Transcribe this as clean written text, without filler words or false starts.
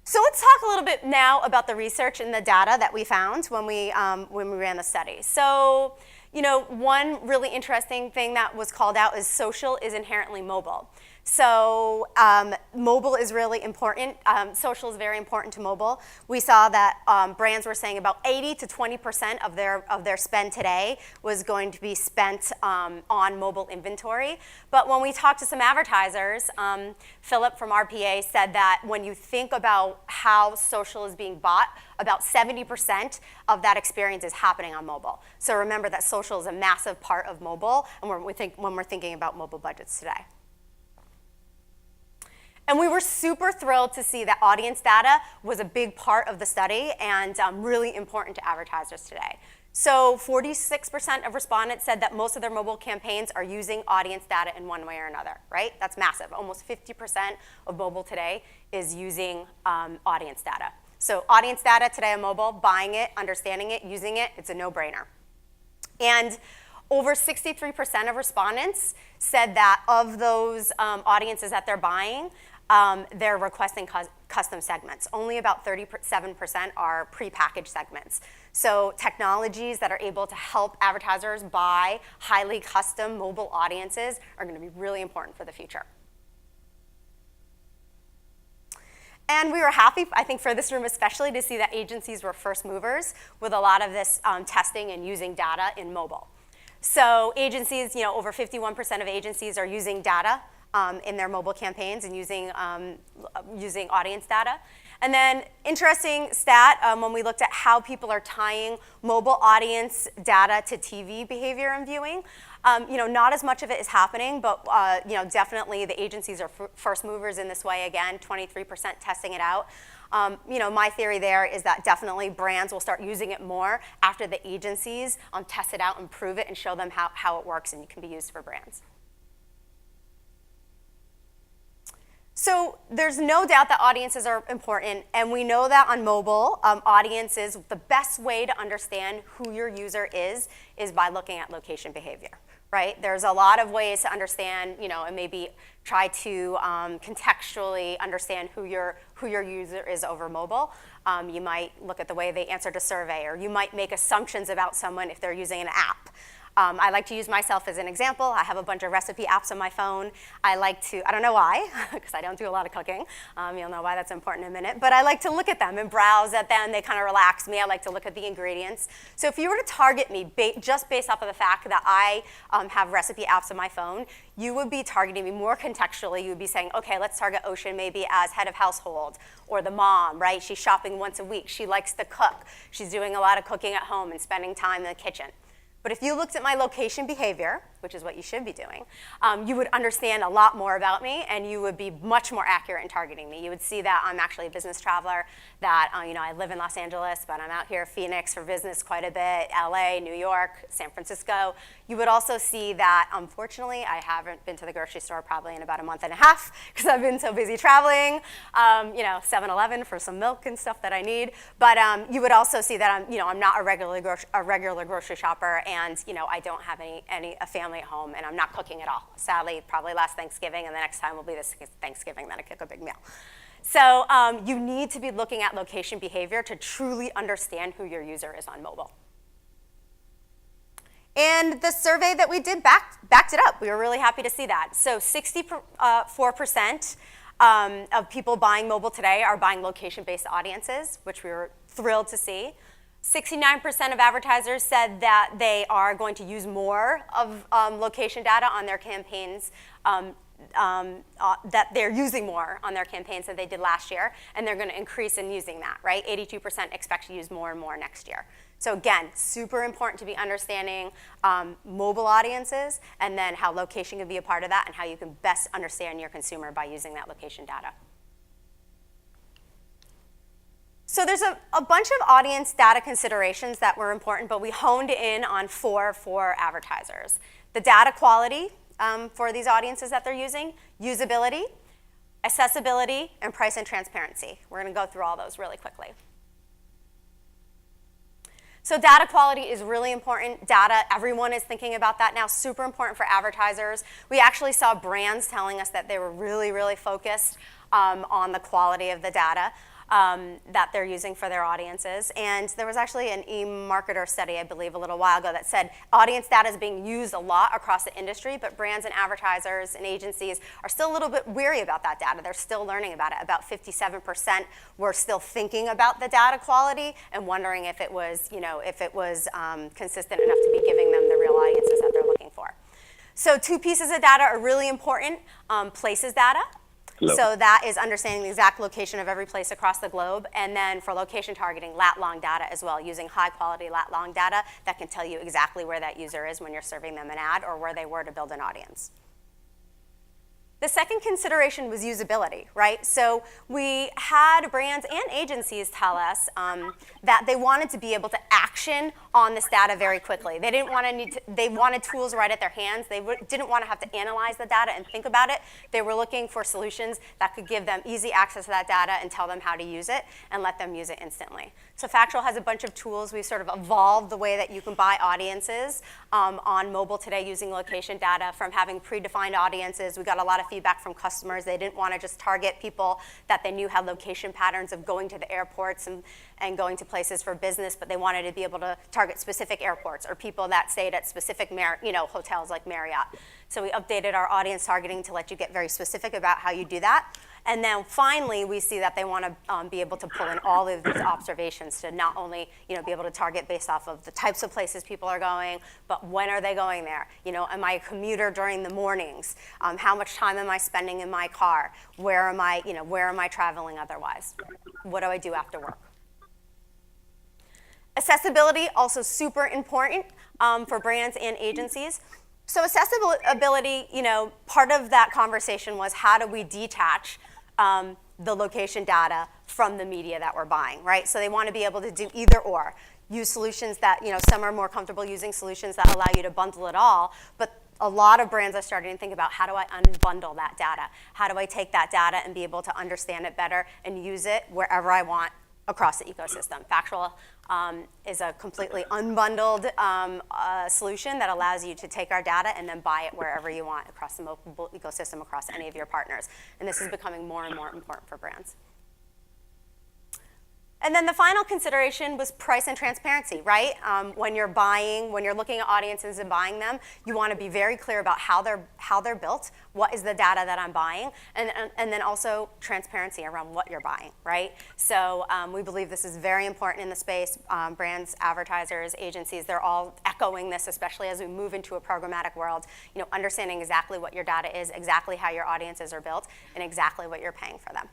So let's talk a little bit now about the research and the data that we found when we ran the study. So, one really interesting thing that was called out is social is inherently mobile. So mobile is really important. Social is very important to mobile. We saw that brands were saying about 80 to 20% of their spend today was going to be spent on mobile inventory. But when we talked to some advertisers, Philip from RPA said that when you think about how social is being bought, about 70% of that experience is happening on mobile. So remember that social is a massive part of mobile, and when we're thinking about mobile budgets today. And we were super thrilled to see that audience data was a big part of the study and really important to advertisers today. So 46% of respondents said that most of their mobile campaigns are using audience data in one way or another, right? That's massive. Almost 50% of mobile today is using audience data. So audience data today on mobile, buying it, understanding it, using it, it's a no-brainer. And over 63% of respondents said that of those audiences that they're buying, they're requesting custom segments. Only about 37% are prepackaged segments. So technologies that are able to help advertisers buy highly custom mobile audiences are going to be really important for the future. And we were happy, I think for this room especially, to see that agencies were first movers with a lot of this testing and using data in mobile. So agencies, over 51% of agencies are using data in their mobile campaigns and using audience data. And then interesting stat, when we looked at how people are tying mobile audience data to TV behavior and viewing, not as much of it is happening, but definitely the agencies are first movers in this way. Again, 23% testing it out. My theory there is that definitely brands will start using it more after the agencies test it out and prove it and show them how it works and it can be used for brands. So there's no doubt that audiences are important, and we know that on mobile, audiences, the best way to understand who your user is by looking at location behavior, right? There's a lot of ways to understand, and maybe try to contextually understand who your user is over mobile. You might look at the way they answered a survey, or you might make assumptions about someone if they're using an app. I like to use myself as an example. I have a bunch of recipe apps on my phone. I don't know why, because I don't do a lot of cooking. You'll know why that's important in a minute. But I like to look at them and browse at them. They kind of relax me. I like to look at the ingredients. So if you were to target me just based off of the fact that I have recipe apps on my phone, you would be targeting me more contextually. You would be saying, okay, let's target Ocean maybe as head of household, or the mom, right? She's shopping once a week. She likes to cook. She's doing a lot of cooking at home and spending time in the kitchen. But if you looked at my location behavior, which is what you should be doing, you would understand a lot more about me, and you would be much more accurate in targeting me. You would see that I'm actually a business traveler, that I live in Los Angeles, but I'm out here in Phoenix for business quite a bit, LA, New York, San Francisco. You would also see that, unfortunately, I haven't been to the grocery store probably in about a month and a half because I've been so busy traveling, 7-Eleven for some milk and stuff that I need. But you would also see that I'm not a regular grocery shopper, and I don't have a family at home, and I'm not cooking at all. Sadly, probably last Thanksgiving, and the next time will be this Thanksgiving that I cook a big meal. So you need to be looking at location behavior to truly understand who your user is on mobile. And the survey that we did backed it up. We were really happy to see that. So 64% of people buying mobile today are buying location-based audiences, which we were thrilled to see. 69% of advertisers said that they are going to use more of location data on their campaigns, that they're using more on their campaigns than they did last year, and they're going to increase in using that, right? 82% expect to use more and more next year. So again, super important to be understanding mobile audiences, and then how location can be a part of that, and how you can best understand your consumer by using that location data. So there's a bunch of audience data considerations that were important, but we honed in on four for advertisers. The data quality for these audiences that they're using, usability, accessibility, and price and transparency. We're going to go through all those really quickly. So data quality is really important. Data, everyone is thinking about that now, super important for advertisers. We actually saw brands telling us that they were really, really focused on the quality of the data. that they're using for their audiences. And there was actually an eMarketer study, I believe, a little while ago that said audience data is being used a lot across the industry, but brands and advertisers and agencies are still a little bit weary about that data. They're still learning about it. About 57% were still thinking about the data quality and wondering if it was, consistent enough to be giving them the real audiences that they're looking for. So 2 pieces of data are really important. Places data. Hello. So that is understanding the exact location of every place across the globe. And then for location targeting, lat-long data as well, using high-quality lat-long data that can tell you exactly where that user is when you're serving them an ad or where they were to build an audience. The second consideration was usability, right? So we had brands and agencies tell us that they wanted to be able to action on this data very quickly. They didn't want to they wanted tools right at their hands. They didn't want to have to analyze the data and think about it. They were looking for solutions that could give them easy access to that data and tell them how to use it and let them use it instantly. So Factual has a bunch of tools. We've sort of evolved the way that you can buy audiences on mobile today using location data from having predefined audiences. We got a lot of feedback from customers. They didn't want to just target people that they knew had location patterns of going to the airports and going to places for business, but they wanted to be able to target specific airports or people that stayed at specific hotels like Marriott. So we updated our audience targeting to let you get very specific about how you do that. And then finally, we see that they want to be able to pull in all of these observations to not only be able to target based off of the types of places people are going, but when are they going there? Am I a commuter during the mornings? How much time am I spending in my car? Where am I traveling otherwise? What do I do after work? Accessibility, also super important for brands and agencies. So accessibility, part of that conversation was how do we detach the location data from the media that we're buying, right? So they want to be able to do either or. Use solutions that, some are more comfortable using solutions that allow you to bundle it all, but a lot of brands are starting to think about how do I unbundle that data? How do I take that data and be able to understand it better and use it wherever I want across the ecosystem? Factual is a completely unbundled solution that allows you to take our data and then buy it wherever you want across the mobile ecosystem, across any of your partners. And this is becoming more and more important for brands. And then the final consideration was price and transparency, right? When you're looking at audiences and buying them, you want to be very clear about how they're built, what is the data that I'm buying, and then also transparency around what you're buying, right? So we believe this is very important in the space. Brands, advertisers, agencies, they're all echoing this, especially as we move into a programmatic world, understanding exactly what your data is, exactly how your audiences are built, and exactly what you're paying for them.